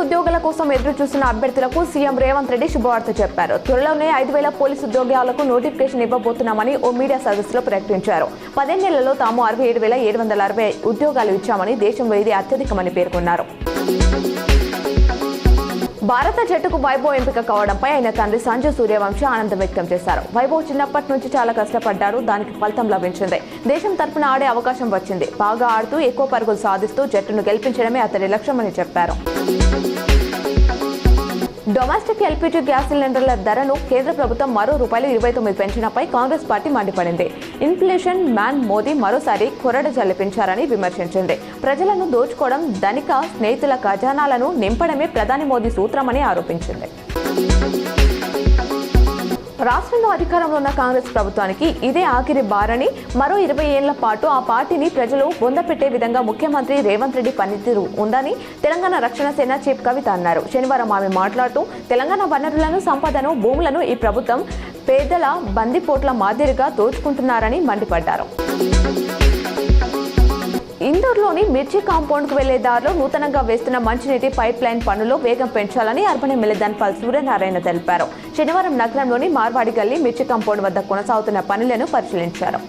ఉద్యోగాల కోసం ఎదురు చూస్తున్న అభ్యర్థులకు సీఎం రేవంత్ రెడ్డి శుభవార్త చెప్పారు. త్వరలోనే 5,000 పోలీసు ఉద్యోగాలకు నోటిఫికేషన్ ఇవ్వబోతున్నామని ఓ మీడియా సదస్సులో ప్రకటించారు. 10 నెలల్లో తాము 67,760 ఉద్యోగాలు ఇచ్చామని, దేశంలో ఇది అత్యధికమని పేర్కొన్నారు. భారత జట్టుకు వైభవ్ ఎంపిక కావడంపై ఆయన తండ్రి సంజు సూర్యవంశీ ఆనందం వ్యక్తం చేశారు. వైభవ్ చిన్నప్పటి నుంచి చాలా కష్టపడ్డాడు, దానికి ఫలితం లభించింది. దేశం తరపున ఆడే అవకాశం వచ్చింది. బాగా ఆడుతూ ఎక్కువ పరుగులు సాధిస్తూ జట్టును గెలిపించడమే అతడి లక్ష్యమని చెప్పారు. డొమెస్టిక్ ఎల్పీజీ గ్యాస్ సిలిండర్ల ధరను కేంద్ర ప్రభుత్వం మరో ₹29 పెంచినపై కాంగ్రెస్ పార్టీ మండిపడింది. ఇన్ఫ్లేషన్ మ్యాన్ మోదీ మరోసారి కొరడ జల్లిపించారని విమర్శించింది. ప్రజలను దోచుకోవడం, ధనిక స్నేహితుల ఖజానాలను నింపడమే ప్రధాని మోదీ సూత్రమని ఆరోపించింది. రాష్ట్రంలో అధికారంలో ఉన్న కాంగ్రెస్ ప్రభుత్వానికి ఇదే ఆఖరి బారని, మరో 20 ఏళ్ల పాటు ఆ పార్టీని ప్రజలు బొందపెట్టే విధంగా ముఖ్యమంత్రి రేవంత్ రెడ్డి పనితీరు ఉందని తెలంగాణ రక్షణ సేన చీఫ్ కవిత అన్నారు. శనివారం ఆమె మాట్లాడుతూ తెలంగాణ వనరులను, సంపదను, భూములను ఈ ప్రభుత్వం పేదల బందిపోట్ల మాదిరిగా దోచుకుంటున్నారని మండిపడ్డారు. ఇందూరులోని మిర్చి కాంపౌండ్కు వెళ్లే దారిలో నూతనంగా వేస్తున్న మంచినీటి పైప్ లైన్ పనుల్లో వేగం పెంచాలని అర్బన్ ఎమ్మెల్యే ధన్పాల్ సూర్యనారాయణ తెలిపారు. శనివారం నగరంలోని మార్వాడి గల్లీ మిర్చి కాంపౌండ్ వద్ద కొనసాగుతున్న పనులను పరిశీలించారు.